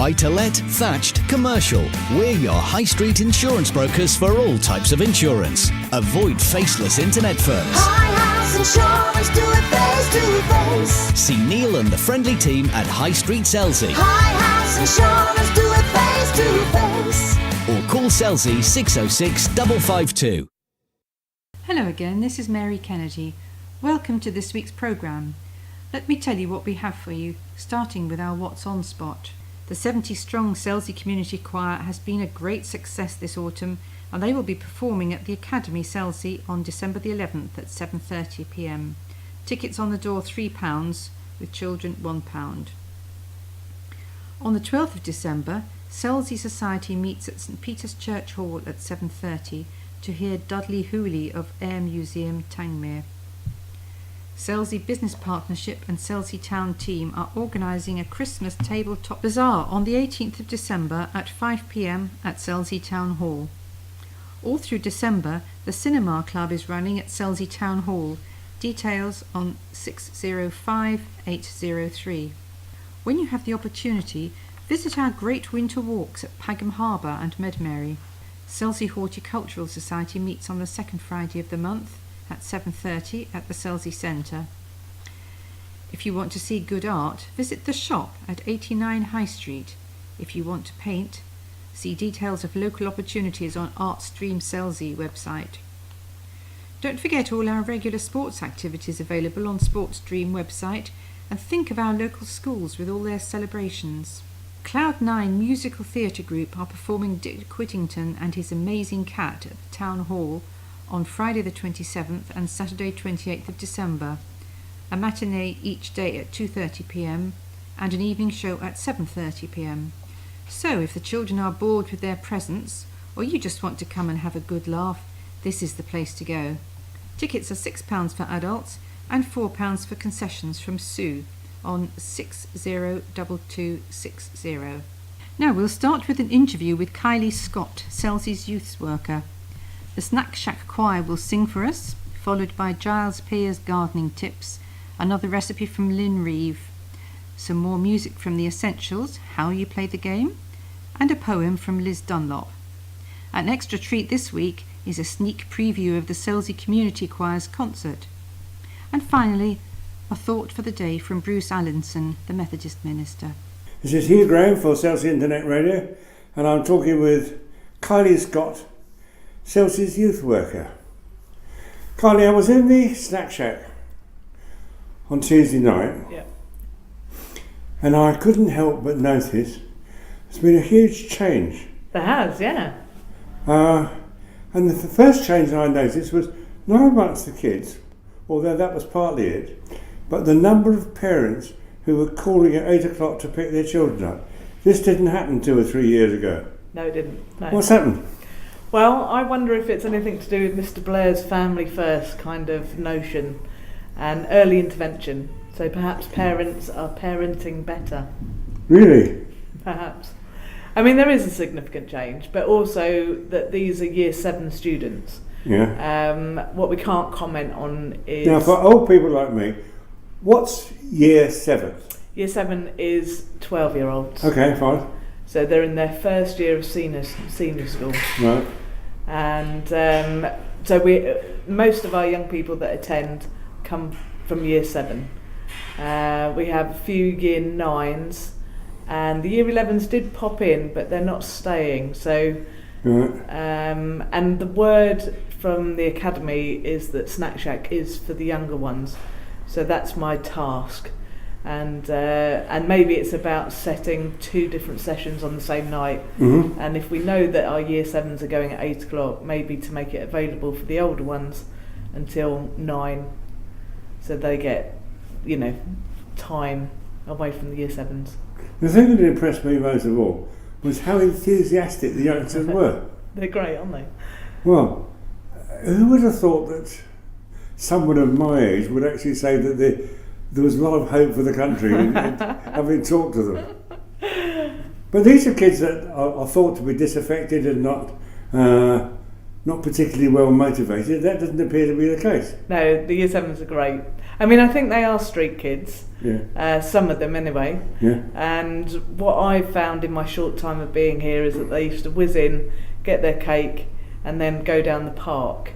Buy-to-let, thatched, commercial. We're your high street insurance brokers for all types of insurance. Avoid faceless internet firms. High House Insurance, do it face to face. See Neil and the friendly team at High Street Selsey. High House Insurance, do it face to face. Or call Selsey 606 552. Hello again, this is Mary Kennedy. Welcome to this week's programme. Let me tell you what we have for you, starting with our What's On spot. The 70-strong Selsey Community Choir has been a great success this autumn, and they will be performing at the Academy Selsey on December the 11th at 7:30pm. Tickets on the door £3, with children £1. On the 12th of December, Selsey Society meets at St Peter's Church Hall at 7:30 to hear Dudley Hooley of Air Museum Tangmere. Selsey Business Partnership and Selsey Town Team are organising a Christmas tabletop bazaar on the 18th of December at 5pm at Selsey Town Hall. All through December, the Cinema Club is running at Selsey Town Hall. Details on 605803. When you have the opportunity, visit our great winter walks at Pagham Harbour and Medmary. Selsey Horticultural Society meets on the second Friday of the month at 7:30 at the Selsey Centre. If you want to see good art, visit the shop at 89 High Street. If you want to paint, see details of local opportunities on Artstream Selsey website. Don't forget all our regular sports activities available on Sportstream website, and think of our local schools with all their celebrations. Cloud9 Musical Theatre Group are performing Dick Whittington and His Amazing Cat at the Town Hall on Friday the 27th and Saturday 28th of December. A matinee each day at 2:30pm and an evening show at 7:30pm. So if the children are bored with their presents, or you just want to come and have a good laugh, this is the place to go. Tickets are £6 for adults and £4 for concessions from Sue on 602260. Now we'll start with an interview with Kylee Scott, Selsey's youth worker. The Snak Shak Choir will sing for us, followed by Giles Pear's gardening tips, another recipe from Lynn Reeve, some more music from The Essentials, How You Play the Game, and a poem from Liz Dunlop. An extra treat this week is a sneak preview of the Selsey Community Choir's concert. And finally, a thought for the day from Bruce Allinson, the Methodist minister. This is Hugh Graham for Selsey Internet Radio, and I'm talking with Kylee Scott, Selsey's youth worker. Kylee, I was in the Snak Shak on Tuesday night, and I couldn't help but notice there's been a huge change. There has, yeah. And the first change I noticed was not amongst the kids, although that was partly it, but the number of parents who were calling at 8 o'clock to pick their children up. This didn't happen 2 or 3 years ago. No, it didn't. No. What's happened? Well, I wonder if it's anything to do with Mr. Blair's family first kind of notion and early intervention. So perhaps parents are parenting better. Really? Perhaps. I mean, there is a significant change, but also that these are Year 7 students. Yeah. What we can't comment on is... Now, for old people like me, what's Year 7? Year 7 is 12-year-olds. Okay, fine. So they're in their first year of senior school. Right. And so most of our young people that attend come from Year 7. We have a few Year 9s, and the Year 11s did pop in, but they're not staying. So, right. And the word from the academy is that Snak Shak is for the younger ones. So that's my task. And maybe it's about setting 2 different sessions on the same night. Mm-hmm. And if we know that our Year 7s are going at 8 o'clock, maybe to make it available for the older ones until 9, so they get, time away from the Year 7s. The thing that impressed me most of all was how enthusiastic the youngsters were. They're great, aren't they? Well, who would have thought that someone of my age would actually say that there was a lot of hope for the country, having talked to them. But these are kids that are thought to be disaffected and not not particularly well motivated. That doesn't appear to be the case. No, the year 7s are great. I mean, I think they are street kids. Yeah. Some of them anyway. Yeah. And what I've found in my short time of being here is that they used to whiz in, get their cake, and then go down the park.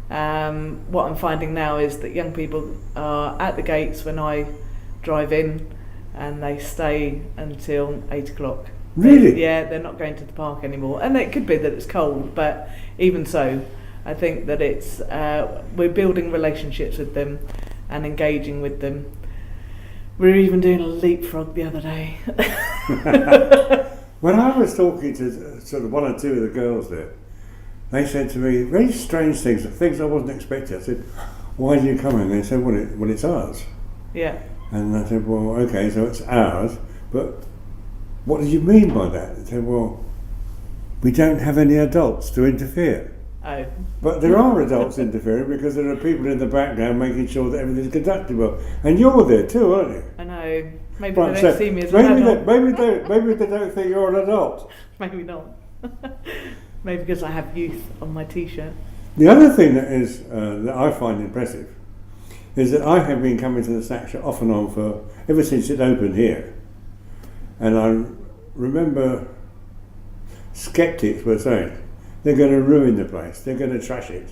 What I'm finding now is that young people are at the gates when I drive in, and they stay until 8 o'clock. Really? Yeah, they're not going to the park anymore. And it could be that it's cold, but even so, I think that it's we're building relationships with them and engaging with them. We were even doing a leapfrog the other day. When I was talking to sort of one or two of the girls there, they said to me very strange things I wasn't expecting. I said, "Why do you come in?" They said, "Well, it's ours." Yeah. And I said, "Well, okay, so it's ours, but what do you mean by that?" They said, "Well, we don't have any adults to interfere." Oh. But there are adults interfering because there are people in the background making sure that everything's conducted well. And you're there too, aren't you? I know. Maybe Right, they so don't see me as an adult. maybe they don't think you're an adult. Maybe not. Maybe because I have youth on my T-shirt. The other thing that I find impressive is that I have been coming to the Snak Shak off and on for ever since it opened here. And I remember skeptics were saying, they're going to ruin the place, they're going to trash it.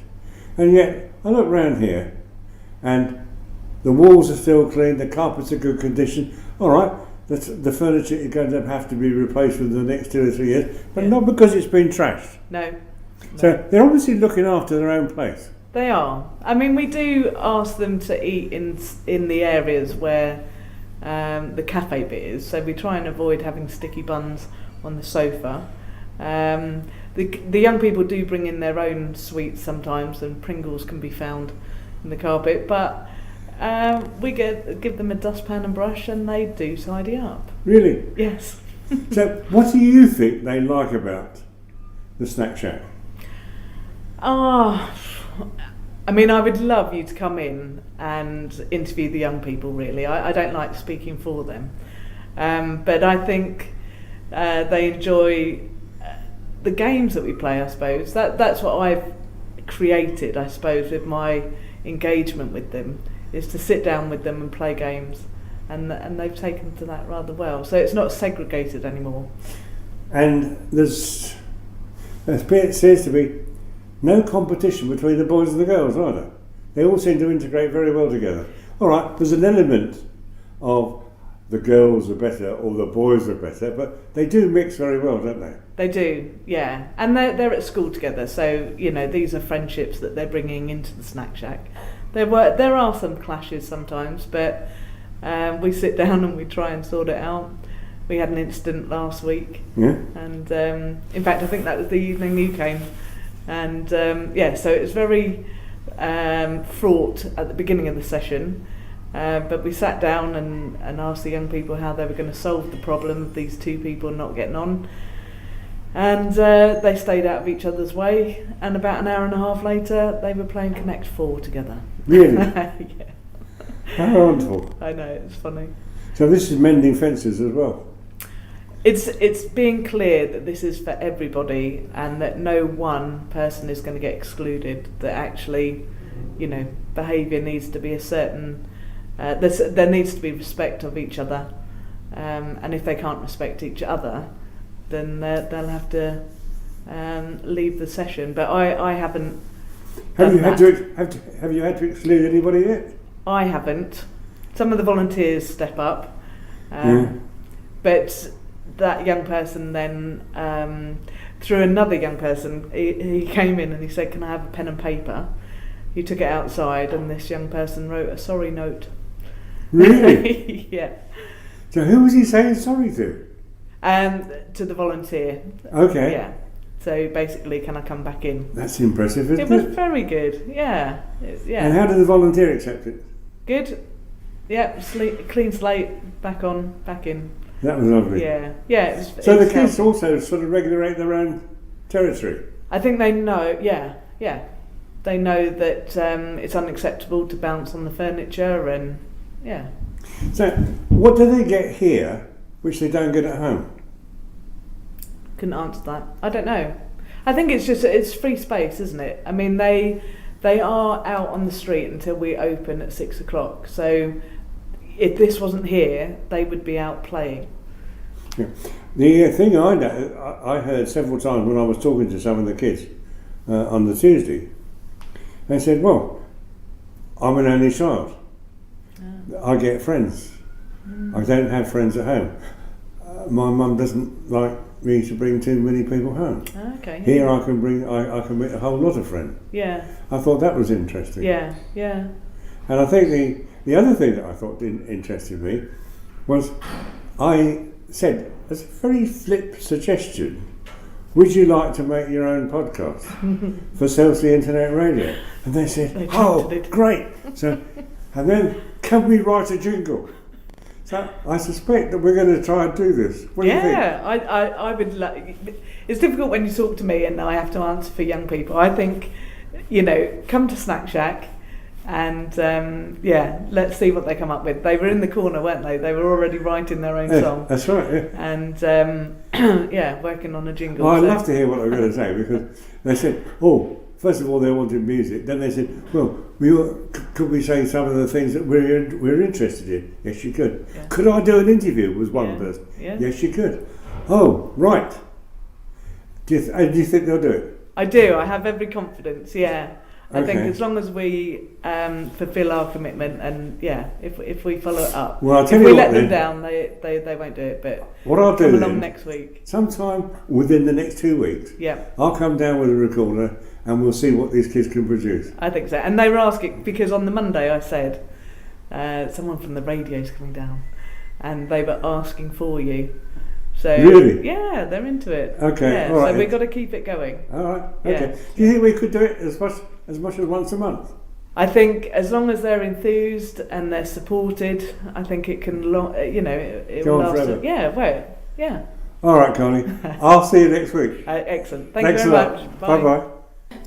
And yet, I look round here, and the walls are still clean, the carpets are good condition. All right, the furniture is going to have to be replaced within the next 2 or 3 years, but not because it's been trashed. No. So they're obviously looking after their own place. They are. I mean, we do ask them to eat in the areas where the cafe bit is, so we try and avoid having sticky buns on the sofa. The young people do bring in their own sweets sometimes, and Pringles can be found in the carpet, but we give them a dustpan and brush, and they do tidy up. Really? Yes. So what do you think they like about the Snak Shak? I mean, I would love you to come in and interview the young people, really. I don't like speaking for them. But I think they enjoy the games that we play, I suppose. That's what I've created, I suppose, with my engagement with them, is to sit down with them and play games. And they've taken to that rather well. So it's not segregated anymore. And there seems to be no competition between the boys and the girls either. They all seem to integrate very well together. All right, there's an element of the girls are better or the boys are better, but they do mix very well, don't they? They do, yeah. And they're at school together, so, you know, these are friendships that they're bringing into the Snak Shak. There are some clashes sometimes, but we sit down and we try and sort it out. We had an incident last week. Yeah. And in fact, I think that was the evening you came. And so it was very fraught at the beginning of the session. But we sat down and asked the young people how they were going to solve the problem of these two people not getting on. And they stayed out of each other's way. And about an hour and a half later, they were playing Connect 4 together. Really? Yeah. How wonderful. I know, it's funny. So this is mending fences as well? It's being clear that this is for everybody and that no one person is going to get excluded, that actually, you know, behaviour needs to be a certain... there needs to be respect of each other, and if they can't respect each other, then they'll have to leave the session. But I haven't. Have you had to exclude anybody yet? I haven't. Some of the volunteers step up, but that young person then, through another young person, he came in and he said, "Can I have a pen and paper?" He took it outside, and this young person wrote a sorry note. Really? Yeah. So who was he saying sorry to? To the volunteer. Okay. Yeah. So basically, can I come back in? That's impressive, isn't it? It was very good. Yeah. Yeah. And how did the volunteer accept it? Good. Yeah. Clean slate. Back in. That was lovely. Yeah. Yeah. So the kids also sort of regulate their own territory. I think they know. Yeah. Yeah. They know that it's unacceptable to bounce on the furniture, and yeah. So, what do they get here which they don't get at home? Couldn't answer that. I don't know. I think it's free space, isn't it? I mean, they are out on the street until we open at 6 o'clock. So if this wasn't here, they would be out playing. Yeah. The thing I heard several times when I was talking to some of the kids on the Tuesday, they said, well, I'm an only child. I get friends. I don't have friends at home. My mum doesn't like me to bring too many people home. Okay. Here I can meet a whole lot of friends. Yeah. I thought that was interesting. Yeah, yeah. And I think the other thing that I thought interested me was I said, as a very flip suggestion, would you like to make your own podcast for Selsey Internet Radio? And they said, oh, great. So, and then, can we write a jingle? So I suspect that we're going to try and do this. What do you think? Yeah, I would like. It's difficult when you talk to me and I have to answer for young people. I think, come to Snak Shak and let's see what they come up with. They were in the corner, weren't they? They were already writing their own song. That's right, yeah. And working on a jingle. Well, I'd love to hear what they're going to say, because they said, first of all, they wanted music. Then they said, well, could we say some of the things that we're interested in? Yes, you could. Yeah. Could I do an interview with one person? Yeah. Yes, you could. Oh, right. Do you think they'll do it? I do. I have every confidence, yeah. I Okay. think as long as we fulfil our commitment and, if we follow it up. Well, I'll tell if you we what, let them then. down, they won't do it. But What I'll do come then, along next week. sometime within the next 2 weeks, Yeah. I'll come down with a recorder and we'll see what these kids can produce. I think so. And they were asking, because on the Monday I said, someone from the radio's coming down, and they were asking for you. So Really? Yeah, they're into it. Okay, Yeah, all right. so we've got to keep it going. All right, Yeah. okay. Do you think we could do it as much as once a month? I think as long as they're enthused and they're supported, I think it can, it Go will on last. forever. Yeah. All right, Kylee. I'll see you next week. Excellent. Thank Thanks you a very lot. much. Bye-bye.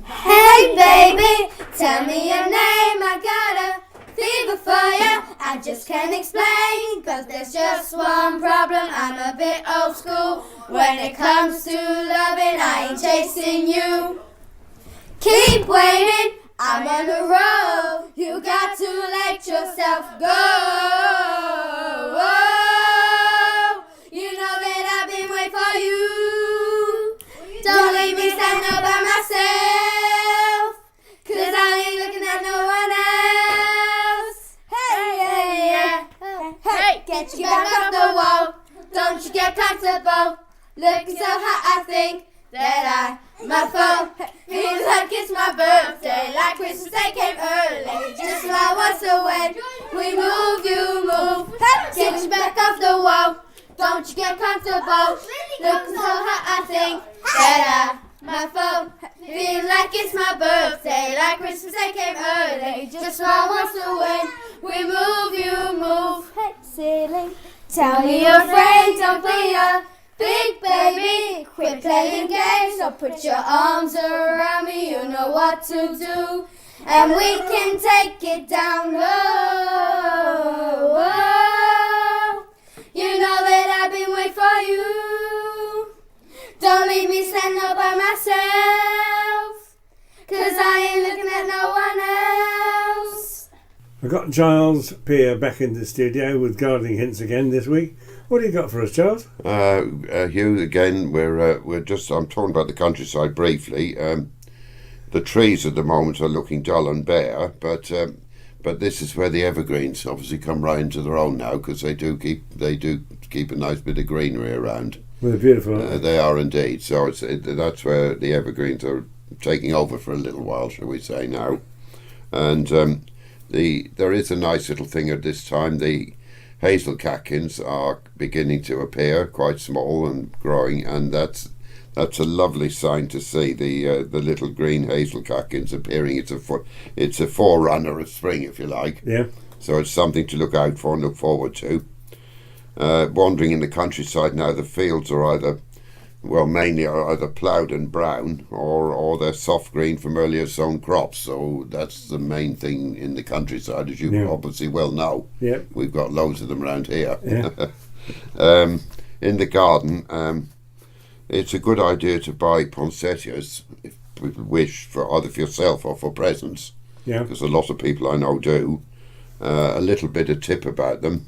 Hey baby, tell me your name. I got a fever for you. I just can't explain, 'cause there's just one problem. I'm a bit old school when it comes to loving. I ain't chasing you. Keep waiting, I'm on the road. You got to let yourself go. You know that I've been waiting for you. Don't leave me standing all by myself, 'cause I ain't looking at no one else. Hey, yeah. Hey, get you back off the wall. Don't you get comfortable. Looking so hot, I think that my phone feels like it's my birthday, like Christmas Day came early. Just like once away, we move, you move. Get you back off the wall. Don't you get comfortable. Looking so hot, I think that my phone feels like it's my birthday, like Christmas Day came early. Just like once away, we move, you move. Hey, ceiling. Tell me you're afraid, don't be a big baby. Quit playing games, or put your arms around me. You know what to do, and we can take it down low. You know that I've been waiting for you. Don't leave me standing all by myself, 'cause I ain't looking at no one else. I've got Giles Peer back in the studio with gardening hints again this week. What do you got for us, Giles? Hugh, again, we're just. I'm talking about the countryside briefly. The trees at the moment are looking dull and bare, but this is where the evergreens obviously come right into their own now, because they do keep a nice bit of greenery around. Well, they're beautiful, aren't they? They are indeed. So that's where the evergreens are taking over for a little while, shall we say now. And there is a nice little thing at this time. The hazel catkins are beginning to appear, quite small and growing, and that's a lovely sign to see, the little green hazel catkins appearing. It's a forerunner of spring, if you like. Yeah. So it's something to look out for and look forward to. Wandering in the countryside now, the fields are mainly either ploughed and brown, or they're soft green from earlier sown crops. So that's the main thing in the countryside, as you obviously well know. Yeah. We've got loads of them around here. Yeah. In the garden, it's a good idea to buy poinsettias if people wish, for either for yourself or for presents. Yeah. Because a lot of people I know do. A little bit of tip about them.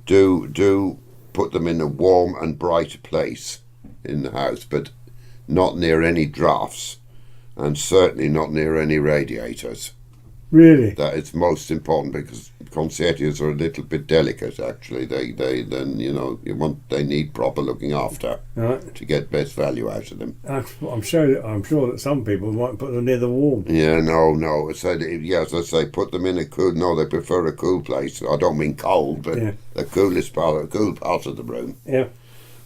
Do put them in a warm and bright place in the house, but not near any drafts, and certainly not near any radiators. Really? That is most important, because poinsettias are a little bit delicate. Actually, they they need proper looking after Right. to get best value out of them. I'm sure that some people might put them near the warm. Yeah, no. So as I say, put them in a cool. No, they prefer a cool place. I don't mean cold, but Yeah. the cool part of the room. Yeah.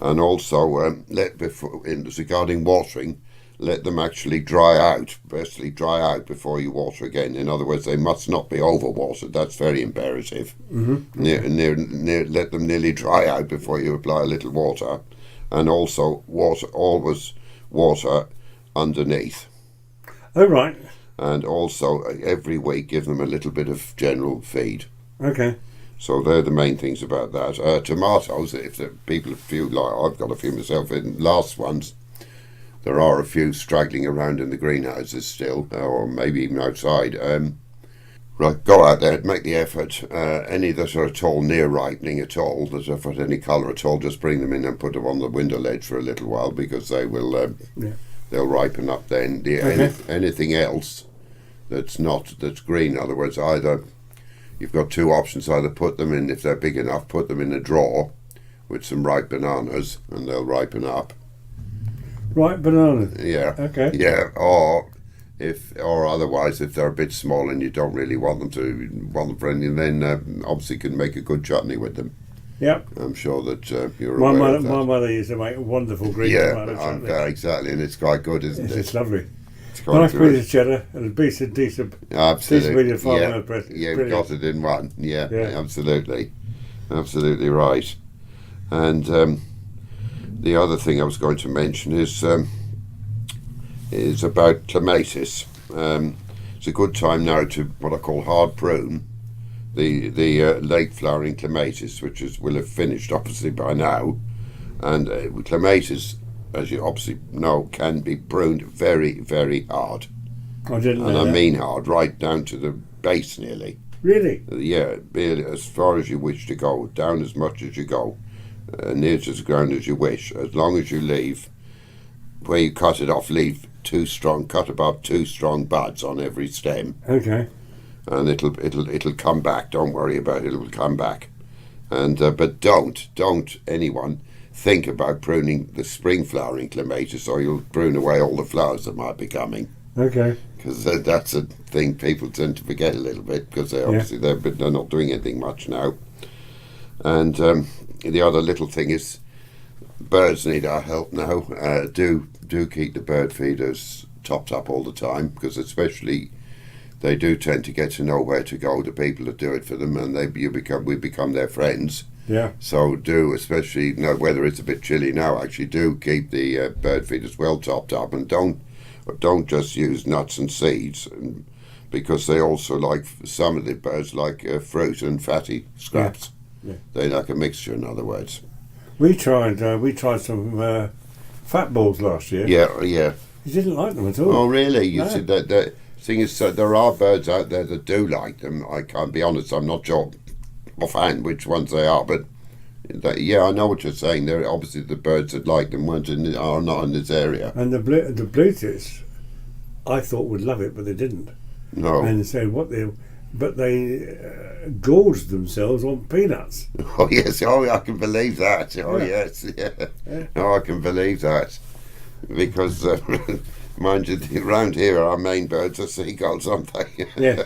And also, regarding watering, let them actually dry out. Firstly, dry out before you water again. In other words, they must not be overwatered. That's very imperative. Mm-hmm. Let them nearly dry out before you apply a little water, and also always water underneath. Oh, right. And also every week give them a little bit of general feed. Okay. So they're the main things about that. Tomatoes, if the people feel like I've got a few myself in last ones, there are a few straggling around in the greenhouses still, or maybe even outside. Right, go out there, make the effort. Any that are at all near ripening at all, that have got any colour at all, just bring them in and put them on the window ledge for a little while, because they will they'll ripen up then. Anything else that's green, in other words, either you've got two options: either put them in, if they're big enough, put them in a drawer with some ripe bananas, and they'll ripen up. Right, banana. Yeah. Okay. Yeah, or otherwise, if they're a bit small and you don't really want them for anything, then obviously you can make a good chutney with them. Yep. I'm sure that you're My aware of that. mother used to make a wonderful green tomato chutney. Exactly, and it's quite good, isn't it? It's lovely. It's quite Nice good. piece of cheddar and a piece of decent Absolutely. bit of farmhouse bread. Yeah, you've Brilliant. got it in one. Yeah, Yeah. absolutely right. And the other thing I was going to mention is about clematis. It's a good time now to what I call hard prune the late flowering clematis, which will have finished obviously by now. And clematis, as you obviously know, can be pruned very, very hard. I didn't know And that. I mean hard, right down to the base nearly. Really? Yeah, really, as far as you wish to go, down as much as you go, near to the ground as you wish, as long as you leave, where you cut it off, cut above 2 strong buds on every stem, Okay. and it'll come back. Don't worry about it; it'll come back. And but don't anyone think about pruning the spring flowering clematis, or you'll prune away all the flowers that might be coming. Okay. Because that's a thing people tend to forget a little bit, because they're not doing anything much now. And the other little thing is, birds need our help now. Do keep the bird feeders topped up all the time, because especially they do tend to get to know where to go, the people that do it for them, and we become their friends. Yeah. So especially whether it's a bit chilly now, actually do keep the bird feeders well topped up, and don't just use nuts and seeds, because they also some of the birds like fruit and fatty scraps. Yeah. They like a mixture, in other words. We tried some fat balls last year. Yeah. You didn't like them at all. Oh, really? You No. see, the thing is, there are birds out there that do like them. I can't be honest, I'm not sure offhand which ones they are, but I know what you're saying. They're obviously the birds that like them are not in this area. And the blue tits, I thought would love it, but they didn't. No. And so they gorged themselves on peanuts. Oh yes, I can believe that. Oh Yeah. yes, yeah. No, I can believe that, because mind you, around here our main birds are seagulls, aren't they? Yeah.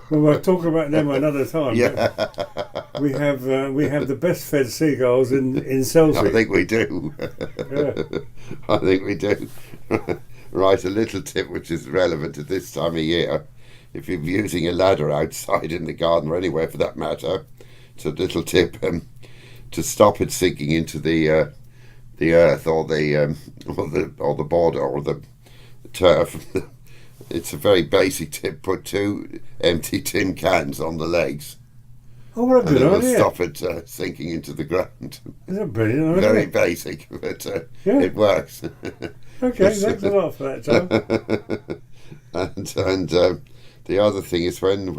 Well, we'll talk about them another time. Yeah. But we have the best fed seagulls in Selsey. I think we do. Yeah. I think we do. Right, a little tip which is relevant at this time of year. If you're using a ladder outside in the garden or anywhere for that matter, it's a little tip to stop it sinking into the earth or the border or the turf. It's a very basic tip. Put 2 empty tin cans on the legs, Oh, what a and good it will idea. stop it sinking into the ground. That's a brilliant idea. Very basic, but Yeah. it works. Okay, thanks a lot for that, Tom. and the other thing is when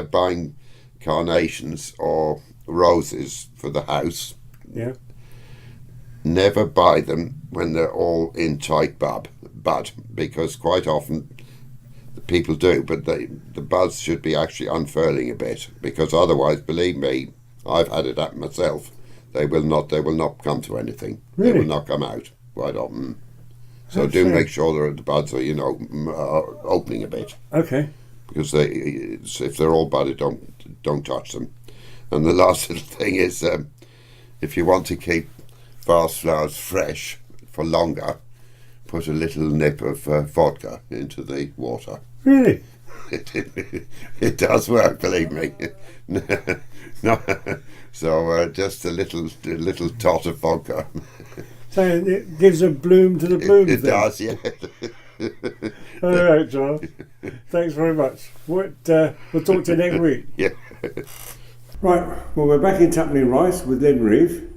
buying carnations or roses for the house, Yeah. never buy them when they're all in tight bud, because quite often the people do, but the buds should be actually unfurling a bit, because otherwise, believe me, I've had it happen myself. They will not come to anything. They Really? will not come out quite often. So That's do fair. make sure that the buds are, opening a bit, Okay. because if they're all budded, don't touch them. And the last little thing is, if you want to keep vase flowers fresh for longer, put a little nip of vodka into the water. Really? It does work, believe me. No, so just a little tot of vodka. So it gives a bloom to the bloom. It thing. does, yeah. All right, John. Thanks very much. We'll talk to you next week. Yeah. Right, well, we're back in Tuppenny Rice with Lynn Reeve,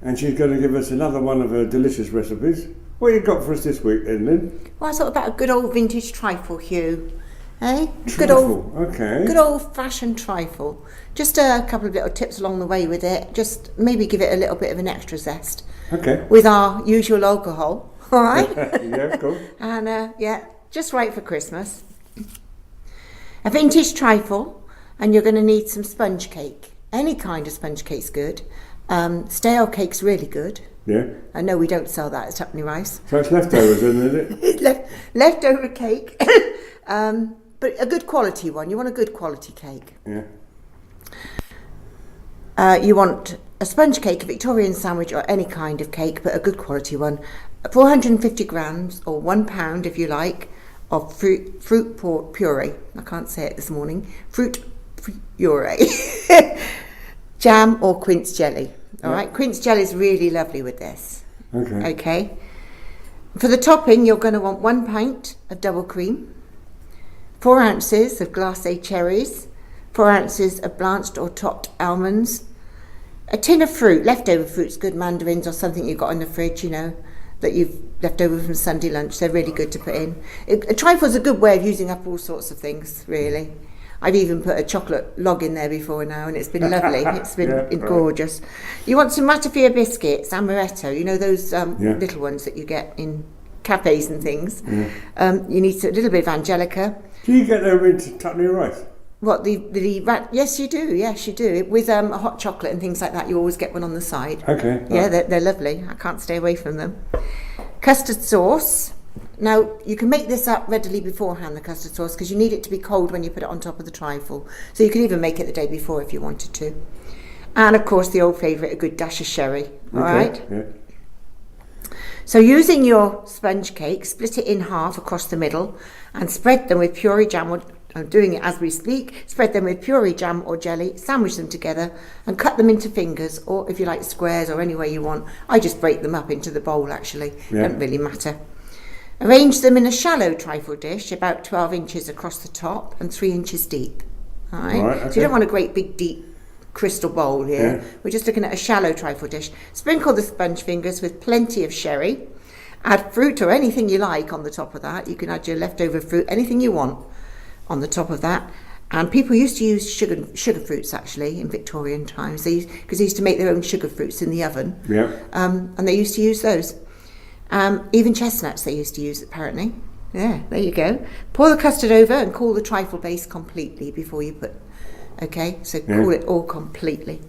and she's going to give us another one of her delicious recipes. What you got for us this week, then, Lynn? Well, I thought about a good old vintage trifle, Hugh. Eh? Trifle, okay. Good old-fashioned trifle. Just a couple of little tips along the way with it. Just maybe give it a little bit of an extra zest Okay. with our usual alcohol. All right. Yeah, cool. And just right for Christmas. A vintage trifle, and you're going to need some sponge cake. Any kind of sponge cake's good. Stale cake's really good. Yeah. I know we don't sell that at Tuppenny Rice. So it's leftovers, isn't it? It's leftover cake, but a good quality one. You want a good quality cake. Yeah. You want a sponge cake, a Victorian sandwich, or any kind of cake, but a good quality one. 450 grams, or 1 pound if you like, of fruit puree. I can't say it this morning. Fruit puree. Jam or quince jelly. All right, quince jelly is really lovely with this. Okay. Okay. For the topping, you're going to want 1 pint of double cream, 4 ounces of glacé cherries, 4 ounces of blanched or topped almonds, a tin of fruit, leftover fruit's good, mandarins or something you've got in the fridge, that you've left over from Sunday lunch. They're really good to put in. A trifle's a good way of using up all sorts of things, really. I've even put a chocolate log in there before now, and it's been lovely. It's been Yeah, gorgeous. You want some ratafia biscuits, amaretto, those Yeah. little ones that you get in cafes and things. Yeah. You need a little bit of angelica. Do you get them into Tuppenny Rice? What, yes, you do. Yes, you do. With hot chocolate and things like that, you always get one on the side. Okay. Yeah, they're lovely. I can't stay away from them. Custard sauce. Now, you can make this up readily beforehand, the custard sauce, because you need it to be cold when you put it on top of the trifle. So you can even make it the day before if you wanted to. And, of course, the old favourite, a good dash of sherry. All right? Yeah. So using your sponge cake, split it in half across the middle and spread them with puree jam, or I'm doing it as we speak, spread them with puree jam or jelly, sandwich them together and cut them into fingers, or if you like squares or any way you want. I just break them up into the bowl actually, Yeah. Doesn't really matter. Arrange them in a shallow trifle dish, about 12 inches across the top and 3 inches deep. All right? Right, So okay. you don't want a great big deep crystal bowl here. Yeah. We're just looking at a shallow trifle dish. Sprinkle the sponge fingers with plenty of sherry. Add fruit or anything you like on the top of that. You can add your leftover fruit, anything you want on the top of that. And people used to use sugar fruits actually in Victorian times, because they used to make their own sugar fruits in the oven. Yeah. And they used to use those. Even chestnuts they used to use apparently. Yeah, there you go. Pour the custard over and cool the trifle base completely before you put. Okay, so cool it all completely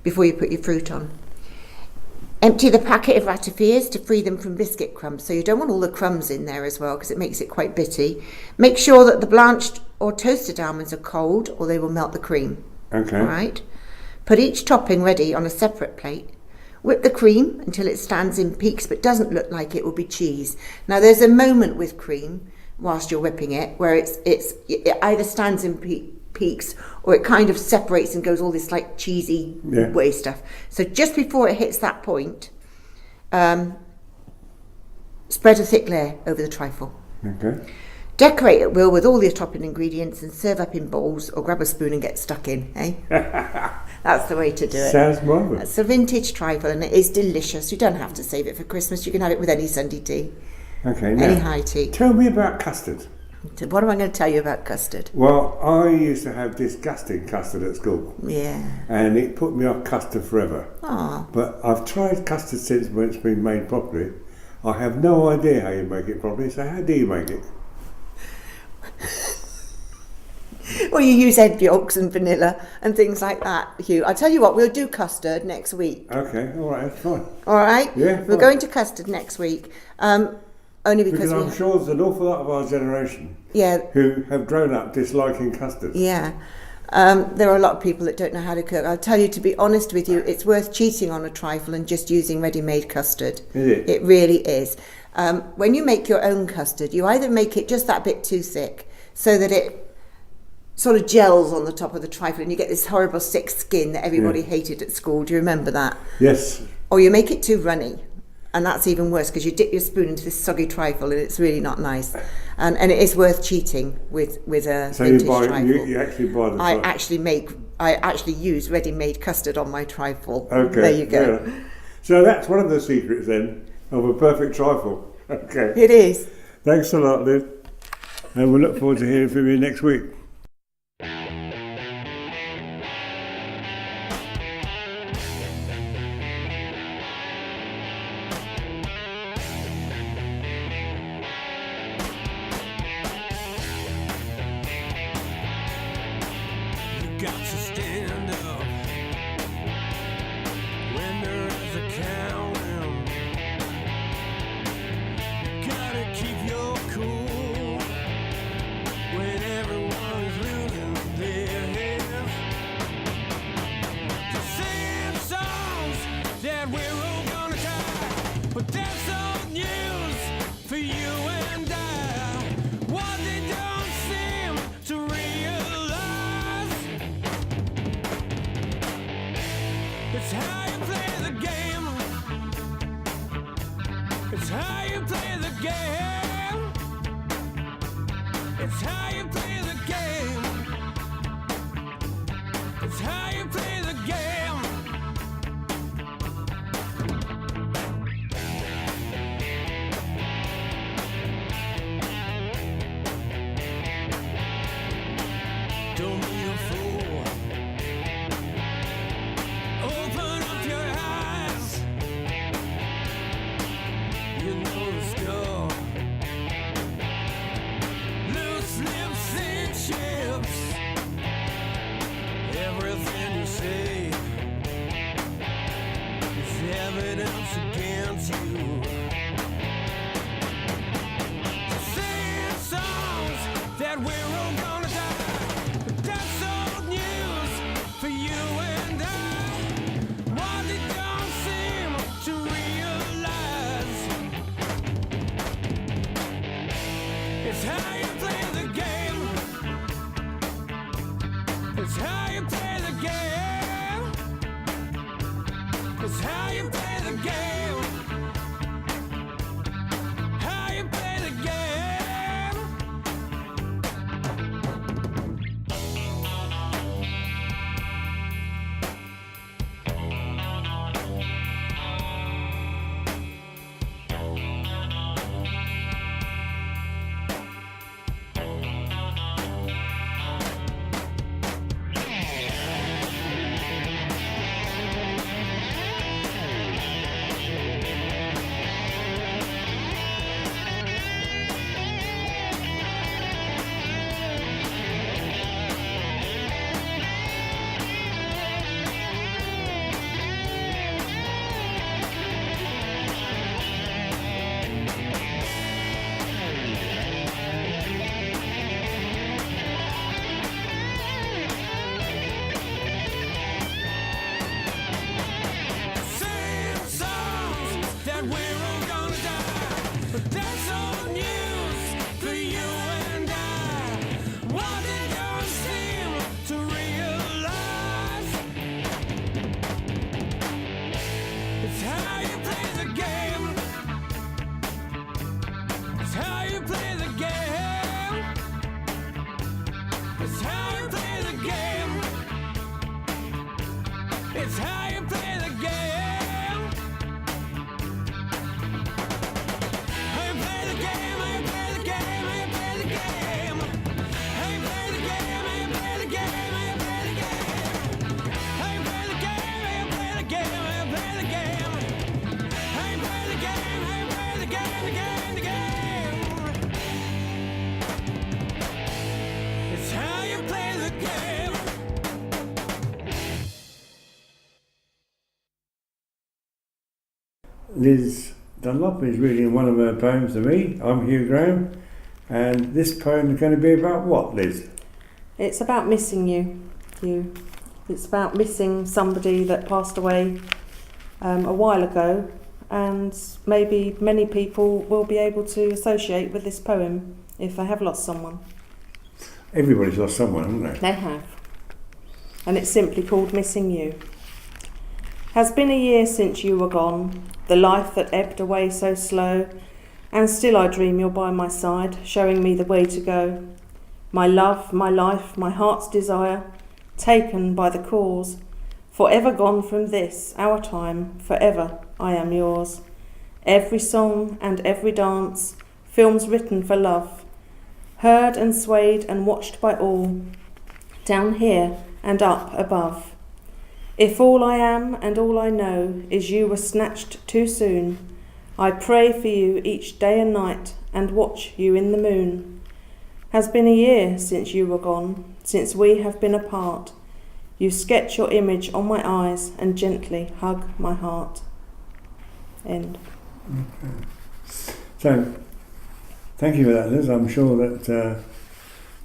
before you put your fruit on. Empty the packet of ratafias to free them from biscuit crumbs. So you don't want all the crumbs in there as well, because it makes it quite bitty. Make sure that the blanched or toasted almonds are cold, or they will melt the cream. Okay. All right. Put each topping ready on a separate plate. Whip the cream until it stands in peaks but doesn't look like it will be cheese. Now there's a moment with cream whilst you're whipping it where it either stands in peaks or it kind of separates and goes all this like cheesy way stuff. So just before it hits that point, spread a thick layer over the trifle. Okay. Decorate at will with all the topping ingredients and serve up in bowls, or grab a spoon and get stuck in, eh? That's the way to do it. Sounds marvellous. It's a vintage trifle and it is delicious. You don't have to save it for Christmas. You can have it with any Sunday tea, Okay, any now, high tea. tell me about custard. So what am I going to tell you about custard? Well, I used to have disgusting custard at school, Yeah. and it put me off custard forever. Oh, But I've tried custard since when it's been made properly. I have no idea how you make it properly, so how do you make it? well, you use egg yolks and vanilla and things like that, Hugh. I'll tell you what, we'll do custard next week. Okay, all right, that's fine. All right? Yeah, We're fine. going to custard next week. Only because Because I'm sure there's an awful lot of our generation yeah, who have grown up disliking custard. yeah. There are a lot of people that don't know how to cook. I'll tell you, to be honest with you, it's worth cheating on a trifle and just using ready-made custard. Is it? It really is. When you make your own custard, you either make it just that bit too thick so that it sort of gels on the top of the trifle and you get this horrible thick skin that everybody hated at school. Do you remember that? Yes. Or you make it too runny. And that's even worse because you dip your spoon into this soggy trifle and it's really not nice. And it is worth cheating with a So vintage you trifle. you actually buy the I actually use ready-made custard on my trifle. Okay. There you go. fair enough. So that's one of the secrets then of a perfect trifle. Okay. It is. Thanks a lot, Liv. And we'll look forward to hearing from you next week. Got to stand up when there is a counting. Gotta keep your cool when everyone is losing their heads. To sing songs that we're all gonna die, but that's old news for you and I. What they don't seem to realize, it's how you play the game. It's how you play the game. It's how you play the game. It's how you play the game. Don't be a fool. Open up your eyes. You know the score. Loose lips and chips. Everything you say is evidence against you. Sing songs that we're all gonna die, but that's old news for you and I. What they don't seem to realize, it's how you play the game. It's how you play the game. It's how you play the game. How you play the game. Sing songs that we're all gonna die, but that's old news for you and I. What they don't seem to realize, it's how you play the game. It's how you play the game. It's how you play the game. It's how you play the game. How you play the game, how you play the game, how you play the game. How you play the game, how you play the game, how you play the game. How you play the game, how you play the game, how you play the game. How you play the game, how you play the game, the game. It's how you play the game. Liz Dunlop is reading one of her poems to me. I'm Hugh Graham, and this poem is going to be about what, Liz? It's about missing you. It's about missing somebody that passed away a while ago, and maybe many people will be able to associate with this poem if they have lost someone. Everybody's lost someone, haven't they? They have. And it's simply called Missing You. Has been a year since you were gone, the life that ebbed away so slow, and still I dream you're by my side, showing me the way to go. My love, my life, my heart's desire, taken by the cause, forever gone from this, our time, forever I am yours. Every song and every dance, films written for love, heard and swayed and watched by all, down here and up above. If all I am and all I know is you were snatched too soon, I pray for you each day and night and watch you in the moon. Has been a year since you were gone, since we have been apart. You sketch your image on my eyes and gently hug my heart. End. Okay. So, thank you for that, Liz. I'm sure that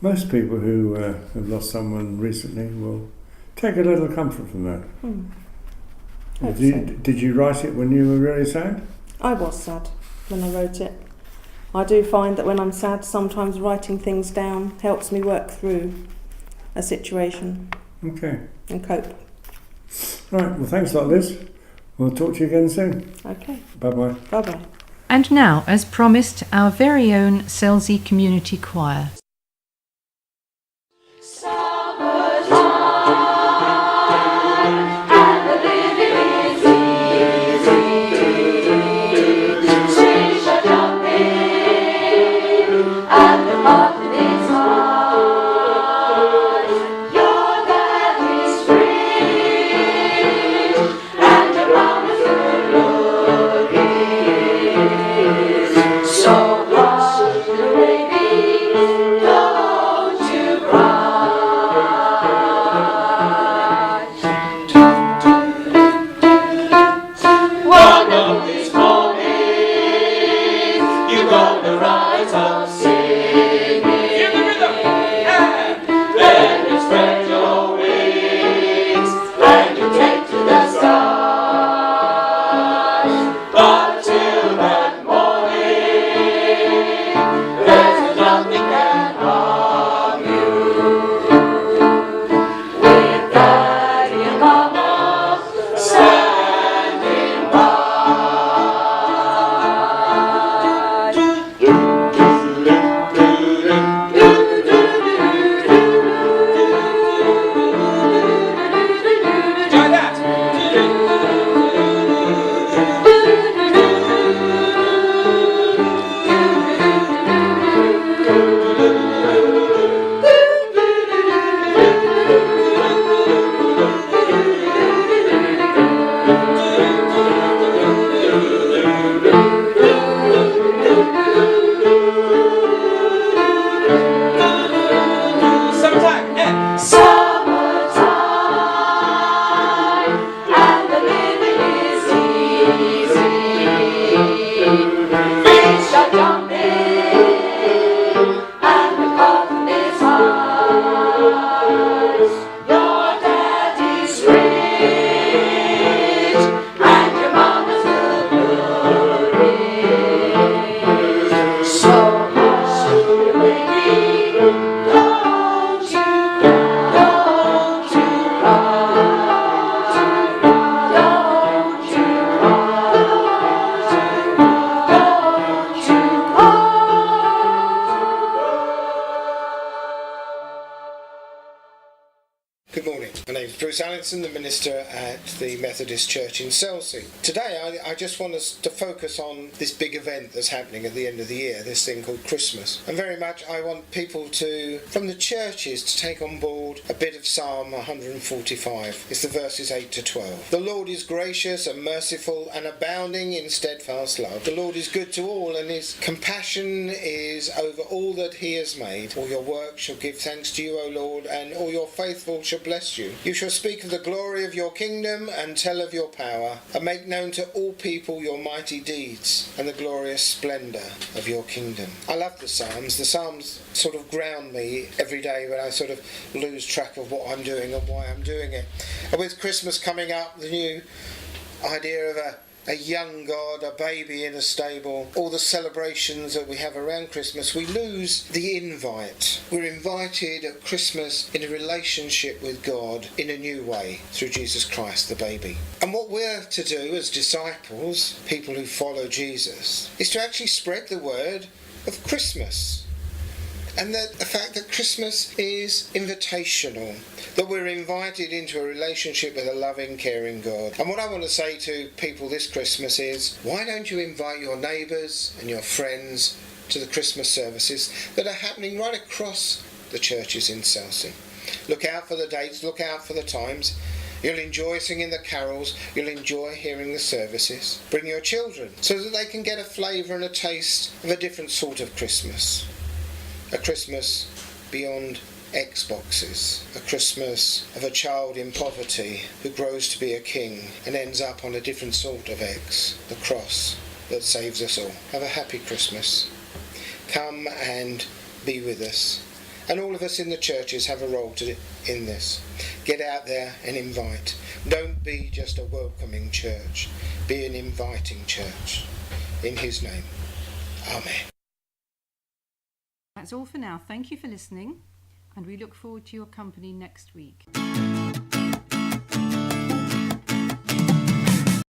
most people who have lost someone recently will take a little comfort from that. Did you write it when you were really sad? I was sad when I wrote it. I do find that when I'm sad, sometimes writing things down helps me work through a situation. Okay. And cope. Right, well thanks a lot, Liz. We'll talk to you again soon. Okay. Bye-bye. Bye-bye. And now, as promised, our very own Selsey Community Choir. So hush, little baby, Good morning. My name is Bruce Allinson, the minister at the Methodist Church in Selsey. Today I just want us to focus on this big event that's happening at the end of the year, this thing called Christmas. And very much I want people to, from the churches, to take on board a bit of Psalm 145. It's the verses 8 to 12. The Lord is gracious and merciful and abounding in steadfast love. The Lord is good to all, and his compassion is over all that he has made. All your work shall give thanks to you, O Lord, and all your faithful shall bless you. You shall speak of the glory of your kingdom and tell of your power, and make known to all people your mighty deeds and the glorious splendour of your kingdom. I love the Psalms. The Psalms sort of ground me every day when I sort of lose track of what I'm doing and why I'm doing it. And with Christmas coming up, the new idea of a young God, a baby in a stable, all the celebrations that we have around Christmas, we lose the invite. We're invited at Christmas in a relationship with God in a new way through Jesus Christ, the baby. And what we're to do as disciples, people who follow Jesus, is to actually spread the word of Christmas. And the fact that Christmas is invitational, that we're invited into a relationship with a loving, caring God. And what I want to say to people this Christmas is, why don't you invite your neighbours and your friends to the Christmas services that are happening right across the churches in Selsey? Look out for the dates, look out for the times. You'll enjoy singing the carols, you'll enjoy hearing the services. Bring your children so that they can get a flavour and a taste of a different sort of Christmas. A Christmas beyond Xboxes, a Christmas of a child in poverty who grows to be a king and ends up on a different sort of X, the cross that saves us all. Have a happy Christmas. Come and be with us. And all of us in the churches have a role in this. Get out there and invite. Don't be just a welcoming church. Be an inviting church. In his name. Amen. That's all for now. Thank you for listening, and we look forward to your company next week.